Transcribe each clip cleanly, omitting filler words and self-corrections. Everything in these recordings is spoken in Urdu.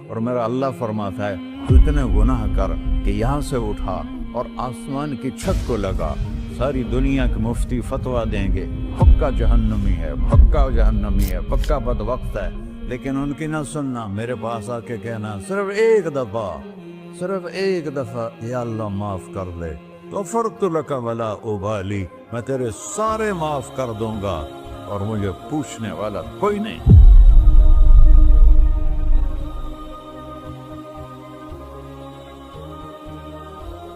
اور میرا اللہ فرماتا ہے تو اتنے گناہ کر کہ یہاں سے اٹھا اور آسمان کی چھت کو لگا، ساری دنیا کے مفتی فتویٰ دیں گے پکا جہنمی ہے، پکا جہنمی ہے، پکا بدبخت ہے، لیکن ان کی نہ سننا، میرے پاس آ کے کہنا صرف ایک دفعہ یا اللہ معاف کر دے، غفرت لک ولا ابالی، میں تیرے سارے معاف کر دوں گا اور مجھے پوچھنے والا کوئی نہیں۔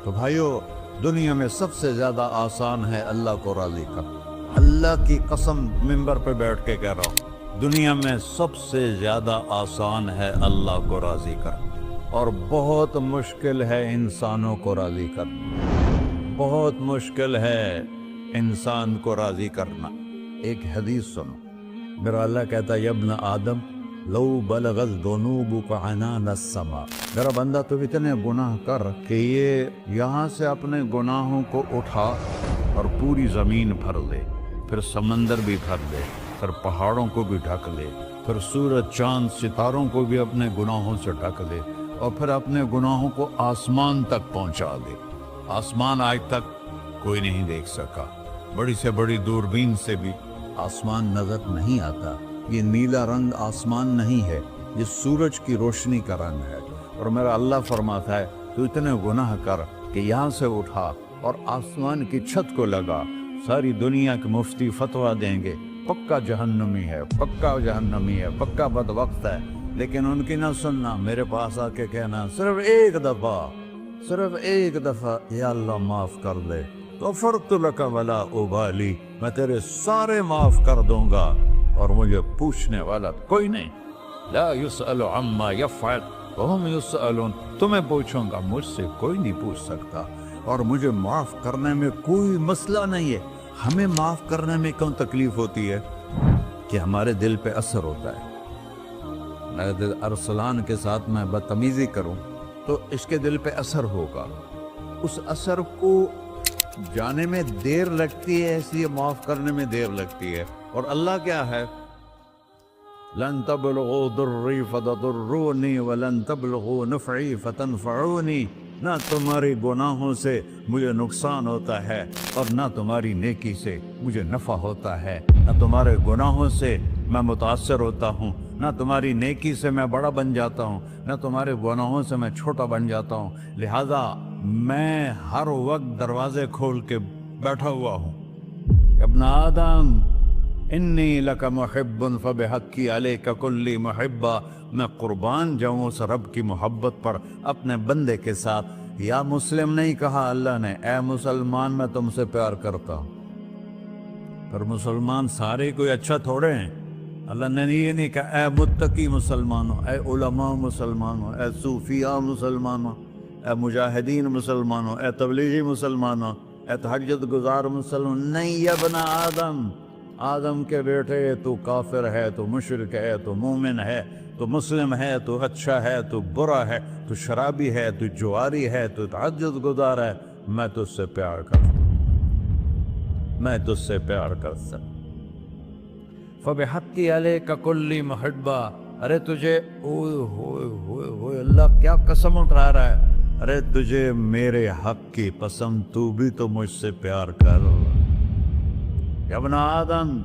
تو بھائیو، دنیا میں سب سے زیادہ آسان ہے اللہ کو راضی کرنا، اللہ کی قسم ممبر پہ بیٹھ کے کہہ رہا ہوں، دنیا میں سب سے زیادہ آسان ہے اللہ کو راضی کرنا، اور بہت مشکل ہے انسانوں کو راضی کرنا، بہت مشکل ہے انسان کو راضی کرنا۔ ایک حدیث سنو، میرا اللہ کہتا ہے یا ابن آدم لو بلغت ذنوبک عنان السماء، میرا بندہ تو اتنے گناہ کر کہ یہ یہاں سے اپنے گناہوں کو اٹھا اور پوری زمین بھر دے، پھر سمندر بھی بھر دے، پھر پہاڑوں کو بھی ڈھک لے، پھر سورج چاند ستاروں کو بھی اپنے گناہوں سے ڈھک لے، اور پھر اپنے گناہوں کو آسمان تک پہنچا دے۔ آسمان آج تک کوئی نہیں دیکھ سکا، بڑی سے بڑی دوربین سے بھی آسمان نظر نہیں آتا، یہ نیلا رنگ آسمان نہیں ہے، یہ سورج کی روشنی کا رنگ ہے۔ اور میرا اللہ فرماتا ہے تو اتنے گناہ کر کہ یہاں سے اٹھا اور آسمان کی چھت کو لگا، ساری دنیا کے مفتی فتویٰ دیں گے پکا جہنمی ہے، پکا جہنمی ہے، پکا بدبخت ہے، لیکن ان کی نہ سننا، میرے پاس آ کے کہنا صرف ایک دفعہ یا اللہ معاف کر دے، غفرت لک ولا ابالی، میں تیرے سارے معاف کر دوں گا اور مجھے پوچھنے والا کوئی نہیں۔ لا يسأل عما يفعل وهم يسألون، تمہیں پوچھوں گا، مجھ سے کوئی نہیں پوچھ سکتا، اور مجھے معاف کرنے میں کوئی مسئلہ نہیں ہے۔ ہمیں معاف کرنے میں کیوں تکلیف ہوتی ہے؟ کہ ہمارے دل پہ اثر ہوتا ہے۔ اگر ارسلان کے ساتھ میں بدتمیزی کروں تو اس کے دل پہ اثر ہوگا، اس اثر کو جانے میں دیر لگتی ہے، اس لیے معاف کرنے میں دیر لگتی ہے۔ اور اللہ کیا ہے؟ لن تبلغوا ضري فتضروني ولن تبلغوا نفعي فتنفعوني، نہ تمہاری گناہوں سے مجھے نقصان ہوتا ہے اور نہ تمہاری نیکی سے مجھے نفع ہوتا ہے، نہ تمہارے گناہوں سے میں متاثر ہوتا ہوں، نہ تمہاری نیکی سے میں بڑا بن جاتا ہوں، نہ تمہارے گناہوں سے میں چھوٹا بن جاتا ہوں، لہذا میں ہر وقت دروازے کھول کے بیٹھا ہوا ہوں۔ ابن آدم انی لک محب فبحقی علیک کلی محبہ، میں قربان جاؤں اس رب کی محبت پر اپنے بندے کے ساتھ۔ یا مسلم نہیں کہا اللہ نے، اے مسلمان میں تم سے پیار کرتا ہوں۔ پر مسلمان سارے کوئی اچھا تھوڑے ہیں، اللہ نے یہ نہیں کہا اے متقی مسلمانوں، اے علماء مسلمانوں، اے صوفیاء مسلمانوں، اے مجاہدین مسلمانوں، اے تبلیغی مسلمانوں، اے تہجد گزار مسلمان، نہیں یا ابن آدم، آدم کے بیٹے، تو کافر ہے، تو مشرک ہے، تو مومن ہے، تو مسلم ہے، تو اچھا ہے، تو برا ہے، تو شرابی ہے، تو جواری ہے، تو تہجد گزار ہے، میں تجھ سے پیار کرتا ہوں، میں تجھ سے پیار کرتا ہوں۔ فبحقی علیک کلی محبہ، ارے تجھے اوئے ہوئے ہوئے ہوئے، اللہ کیا قسم اٹھا رہا ہے، ارے تجھے میرے حق کی قسم، تو بھی تو مجھ سے پیار کر۔ یا ابن آدم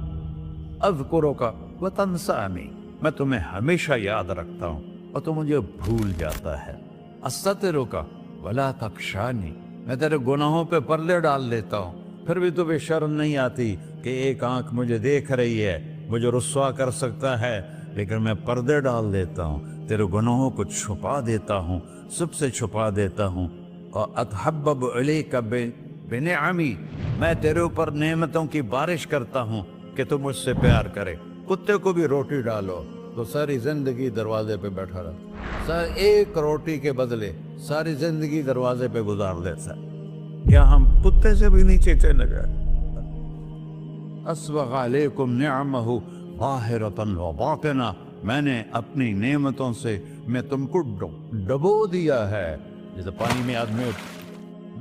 اذکرک وتنسانی، میں تمہیں ہمیشہ یاد رکھتا ہوں اور تو مجھے بھول جاتا ہے۔ استترک ولا تخشانی، میں تیرے گناہوں پہ پردے ڈال دیتا ہوں، پھر بھی تمہیں شرم نہیں آتی کہ ایک آنکھ مجھے دیکھ رہی ہے، مجھے رسوا کر سکتا ہے، لیکن میں پردے ڈال دیتا ہوں، تیرے گناہوں کو چھپا دیتا ہوں، سب سے چھپا دیتا ہوں۔ اور اتحبب علیک بنعمی، میں تیرے اوپر نعمتوں کی بارش کرتا ہوں کہ تو مجھ سے پیار کرے۔ کتے کو بھی روٹی ڈالو تو ساری زندگی دروازے پہ بیٹھا رہتا، ایک روٹی کے بدلے ساری زندگی دروازے پہ گزار دیتا ہے۔ کیا ہم کتے سے بھی نیچے چلے گئے؟ اسبغ علیکم نعمہ ظاہرۃ و باطنہ، میں نے اپنی نعمتوں سے میں تم کو ڈبو دیا ہے، جیسے پانی میں آدمی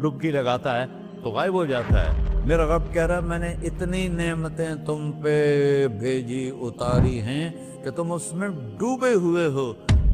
ڈبکی لگاتا ہے تو غائب ہو جاتا ہے۔ میرا رب کہہ رہا ہے میں نے اتنی نعمتیں تم پہ بھیجی، اتاری ہیں کہ تم اس میں ڈوبے ہوئے ہو،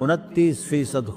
29%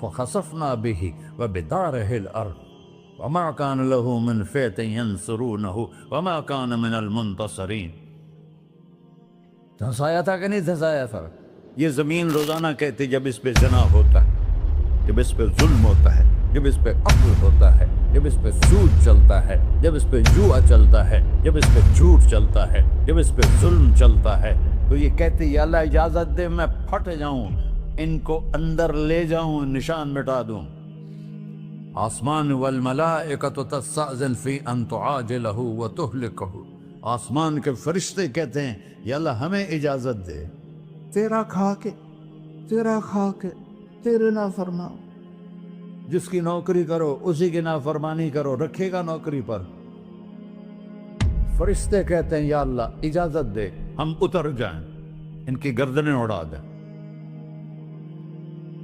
فخسفنا به وبداره الأرض وما كان له من فئة ينصرونه وما كان من المنتصرين. دھنسایا تھا کہ نہیں دھنسایا تھا؟ یہ زمین روزانہ کہتی جب اس پہ زنا ہوتا ہے، جب اس پہ ظلم ہوتا ہے، جب اس پہ قتل ہوتا ہے، جب اس پہ سود چلتا ہے، جب اس پہ جوا چلتا ہے، جب اس پہ جھوٹ چلتا ہے، جب اس پہ ظلم چلتا ہے، تو یہ کہتی یا اللہ اجازت دے میں پھٹ جاؤں، ان کو اندر لے جاؤں، نشان مٹا دوں. آسمان والملائکۃ تستأذن فی ان تعاجلہ وتہلکہ. آسمان کے فرشتے کہتے ہیں یا اللہ ہمیں اجازت دے، تیرا کھا کے تیرے نافرمان، جس کی نوکری کرو اسی کی نافرمانی کرو، رکھے گا نوکری پر. فرشتے کہتے ہیں یا اللہ اجازت دے ہم اتر جائیں، ان کی گردنیں اڑا دیں.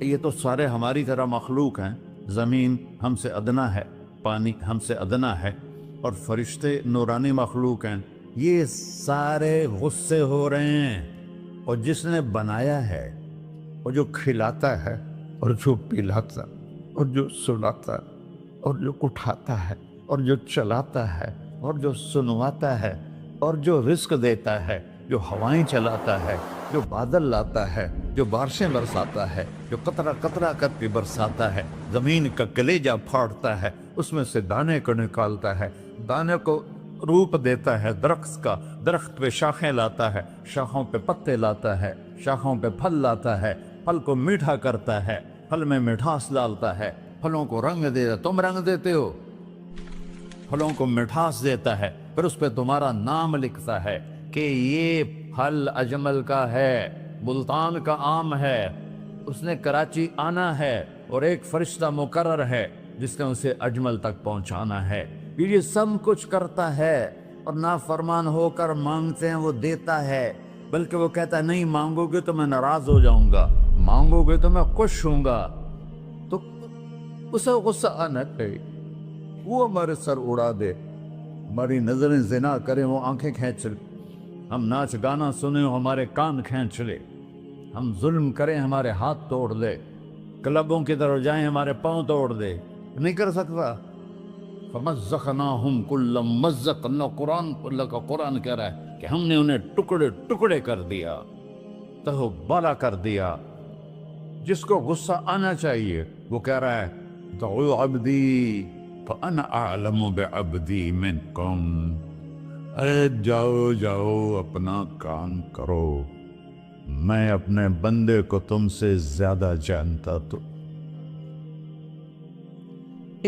یہ تو سارے ہماری طرح مخلوق ہیں. زمین ہم سے ادنا ہے، پانی ہم سے ادنا ہے، اور فرشتے نورانی مخلوق ہیں. یہ سارے غصے ہو رہے ہیں، اور جس نے بنایا ہے، اور جو کھلاتا ہے، اور جو پلاتا، اور جو سلاتا، اور جو اٹھاتا ہے، اور جو چلاتا ہے، اور جو سنواتا ہے، اور جو رزق دیتا ہے، جو ہوائیں چلاتا ہے، جو بادل لاتا ہے، جو بارشیں برساتا ہے، جو قطرہ قطرہ کر کے برساتا ہے، زمین کا کلیجہ پھاڑتا ہے، اس میں سے دانے کو نکالتا ہے، دانے کو روپ دیتا ہے درخت کا، درخت پہ شاخیں لاتا ہے، شاخوں پہ پتے لاتا ہے، شاخوں پہ پھل لاتا ہے، پھل کو میٹھا کرتا ہے، پھل میں مٹھاس ڈالتا ہے، پھلوں کو رنگ دیتا. تم رنگ دیتے ہو، پھلوں کو مٹھاس دیتا ہے، پھر اس پہ تمہارا نام لکھتا ہے کہ یہ پھل اجمل کا ہے، ملتان کا آم ہے، اس نے کراچی آنا ہے، اور ایک فرشتہ مقرر ہے جس نے اسے اجمل تک پہنچانا ہے. یہ سب کچھ کرتا ہے، اور نافرمان ہو کر مانگتے ہیں وہ دیتا ہے، بلکہ وہ کہتا ہے نہیں مانگو گے تو میں ناراض ہو جاؤں گا، مانگو گے تو میں خوش ہوں گا. تو اسے غصہ آنا چاہیے، وہ ہمارے سر اڑا دے، ہماری نظریں زنا کریں وہ آنکھیں کھینچ لے، ہم ناچ گانا سنیں ہمارے کان کھینچ لے، ہم ظلم کریں ہمارے ہاتھ توڑ دے، کلبوں کی طرف جائیں ہمارے پاؤں توڑ دے. نہیں کر سکتا. فَمَزَّقْنَاهُمْ كُلَّ مُمَزَّقٍ. اللہ کا قرآن کہہ رہا ہے کہ ہم نے انہیں ٹکڑے ٹکڑے کر دیا، تہو بالا کر دیا. جس کو غصہ آنا چاہیے وہ کہہ رہا ہے دعو عبدی فَأَنَا أَعْلَمُ بِعَبْدِي مِنْكُمْ. اے جاؤ جاؤ اپنا کام کرو، میں اپنے بندے کو تم سے زیادہ جانتا. تو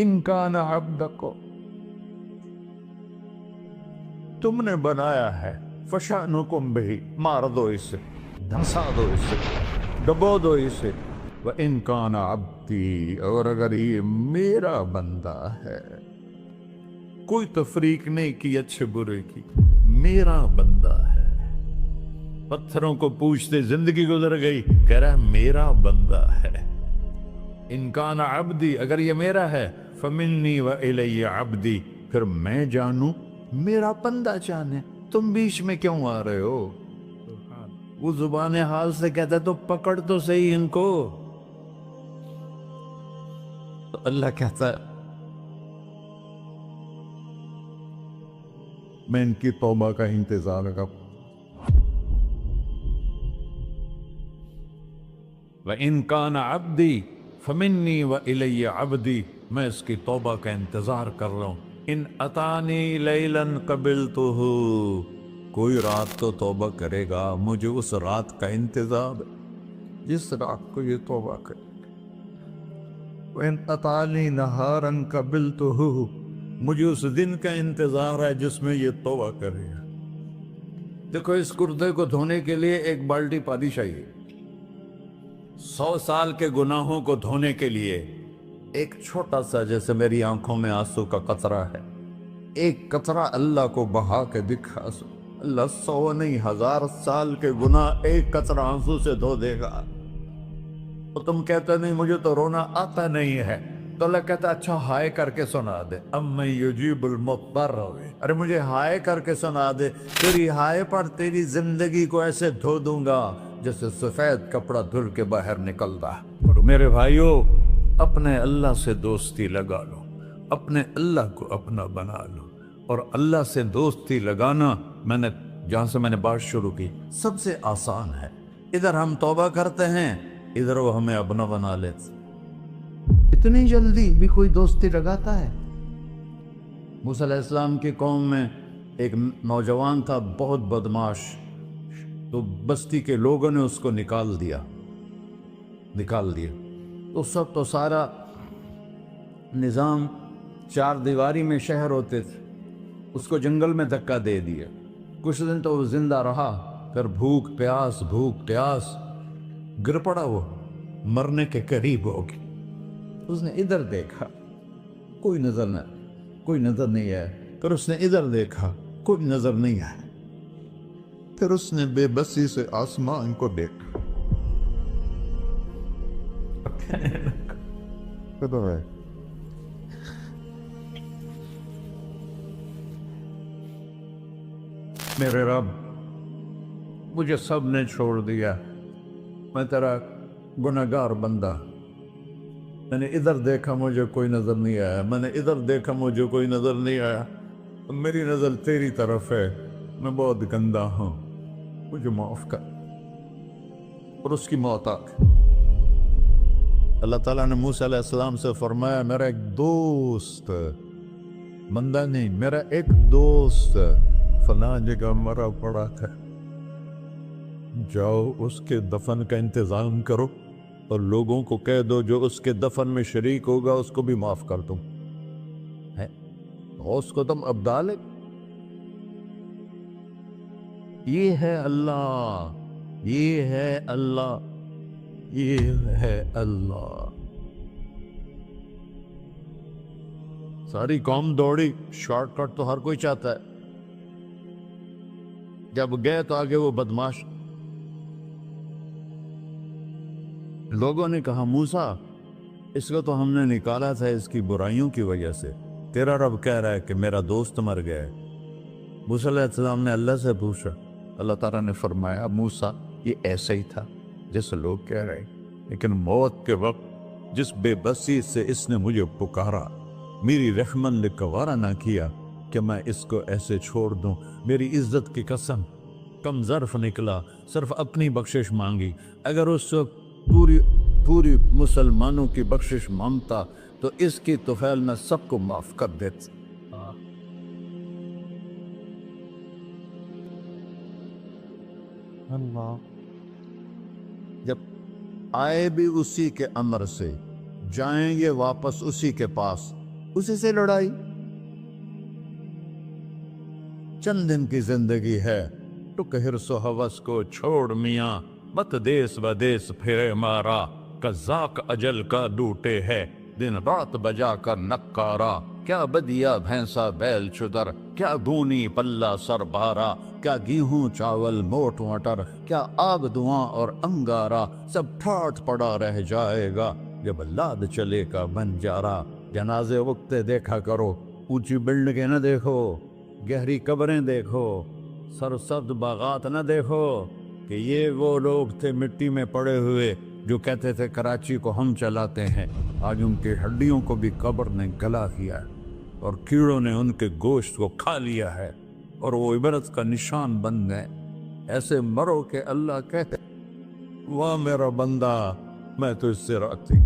ان کان عبدکو، تم نے بنایا ہے، فشانکم بہی، مار دو اسے، دھنسا دو اسے، ڈبو دو اسے. وَإِن كَانَ عَبْدِي، اور اگر یہ میرا بندہ ہے، کوئی تفریق نہیں کی اچھے برے کی، میرا بندہ ہے. پتھروں کو پوچھتے زندگی گزر گئی، کہہ رہا ہے میرا بندہ ہے. ان کان عبدی، اگر یہ میرا ہے، فمنی والی عبدی، پھر میں جانوں میرا بندہ جانے. تم بیچ میں کیوں آ رہے ہو؟ وہ زبان حال سے کہتا ہے تو پکڑ تو صحیح ان کو. تو اللہ کہتا ہے میں ان کی توبہ کا انتظار کروں. وَإِن كَانَ عَبْدِي فَمِنِّي وَإِلَيَّ عَبْدِي، میں اس کی توبہ کا انتظار کر رہا ہوں. ان اتانی لیلاً قبلتہ، کوئی رات تو توبہ کرے گا، مجھے اس رات کا انتظار جس رات کو یہ توبہ کرے. وَإِن اتانی نہاراً قبلتہ، مجھے اس دن کا انتظار ہے جس میں یہ توبہ کرے گا. دیکھو اس کردے کو دھونے کے لیے ایک بالٹی پانی چاہیے. 100 سال کے گناہوں کو دھونے کے لیے ایک چھوٹا سا، جیسے میری آنکھوں میں آنسو کا قطرہ ہے، ایک قطرہ اللہ کو بہا کے دکھا سو، اللہ 100 نہیں 1000 سال کے گناہ ایک قطرہ آنسو سے دھو دے گا. تو تم کہتے نہیں مجھے تو رونا آتا نہیں ہے، تو اللہ کہتا اچھا ہائے کر کے سنا دے. اَمَّن يُجِيبُ الْمُضْطَرَّ، ارے مجھے ہائے کر کے سنا دے، تیری ہائے پر تیری زندگی کو ایسے دھو دوں گا جیسے سفید کپڑا دھل کے باہر نکلتا. اور میرے بھائیو، اپنے اللہ سے دوستی لگا لو، اپنے اللہ کو اپنا بنا لو۔ اور اللہ سے دوستی لگانا، جہاں سے میں نے بات شروع کی، سب سے آسان ہے۔ ادھر ہم توبہ کرتے ہیں، ادھر وہ ہمیں اپنا بنا لیتے۔ اتنی جلدی بھی کوئی دوستی لگاتا ہے؟ موسیٰ علیہ السلام کی قوم میں ایک نوجوان تھا، بہت بدماش، تو بستی کے لوگوں نے اس کو نکال دیا۔ تو سارا نظام 4 دیواری میں شہر ہوتے تھے، اس کو جنگل میں دھکا دے دیا۔ کچھ دن تو وہ زندہ رہا، پھر بھوک پیاس گر پڑا، وہ مرنے کے قریب ہو گیا۔ اس نے ادھر دیکھا، کوئی نظر نہیں آیا۔ پھر اس نے ادھر دیکھا، کوئی نظر نہیں آیا۔ پھر اس نے بے بسی سے آسمان کو دیکھا۔ میرے رب، مجھے سب نے چھوڑ دیا، میں تیرا گنہگار بندہ۔ میں نے ادھر دیکھا، مجھے کوئی نظر نہیں آیا، میں نے ادھر دیکھا، مجھے کوئی نظر نہیں آیا۔ میری نظر تیری طرف ہے، میں بہت گندا ہوں، مجھے معاف کر۔ اور اس کی موت آ گئی۔ اللہ تعالیٰ نے موسیٰ علیہ السلام سے فرمایا، میرا ایک دوست، بندہ نہیں، میرا ایک دوست فلاں جگہ مرا پڑا تھا، جاؤ اس کے دفن کا انتظام کرو اور لوگوں کو کہہ دو جو اس کے دفن میں شریک ہوگا اس کو بھی معاف کر دوں۔ اس کو تم ابدال ہے۔ یہ ہے اللہ، یہ ہے اللہ، یہ ہے اللہ۔ ساری قوم دوڑی، شارٹ کٹ تو ہر کوئی چاہتا ہے۔ جب گئے تو آگے وہ بدماش، لوگوں نے کہا موسیٰ اس کو تو ہم نے نکالا تھا اس کی برائیوں کی وجہ سے، تیرا رب کہہ رہا ہے کہ میرا دوست مر گیا ہے۔ موسیٰ علیہ السلام نے اللہ سے پوچھا، اللہ تعالیٰ نے فرمایا موسیٰ یہ ایسا ہی تھا جیسے لوگ کہہ رہے، لیکن موت کے وقت جس بے بسی سے اس نے مجھے پکارا، میری رحمت نے گوارا نہ کیا کہ میں اس کو ایسے چھوڑ دوں۔ میری عزت کی قسم، کم ظرف نکلا، صرف اپنی بخشش مانگی۔ اگر اس وقت پوری مسلمانوں کی بخشش مانگتا تو اس کی طفیل میں سب کو معاف کر دیتا۔ اللہ جب آئے بھی اسی کے امر سے، جائیں گے واپس اسی کے پاس، اسی سے لڑائی۔ چند دن کی زندگی ہے، ٹک حرص و ہوس کو چھوڑ میاں، مت دیس بدیس پھرے مارا، قزاق اجل کا ڈوٹے ہے، دن رات بجا کر نکارا، کیا بدیا بھینسا بیل چدر، کیا گونی پلہ سر بارا، کیا گیہوں چاول موٹ مٹر، کیا آگ دھواں اور انگارا، سب ٹھاٹھ پڑا رہ جائے گا جب لاد چلے کا بنجارا۔ جنازے وقتے دیکھا کرو، اونچی بلڈنگیں نہ دیکھو، گہری قبریں دیکھو، سرسبز باغات نہ دیکھو کہ یہ وہ لوگ تھے مٹی میں پڑے ہوئے جو کہتے تھے کراچی کو ہم چلاتے ہیں۔ آج ان کی ہڈیوں کو بھی قبر نے گلا کیا ہے اور کیڑوں نے ان کے گوشت کو کھا لیا ہے اور وہ عبرت کا نشان بن گئے۔ ایسے مرو کہ اللہ کہتے واہ میرا بندہ، میں تو اس سے راضی۔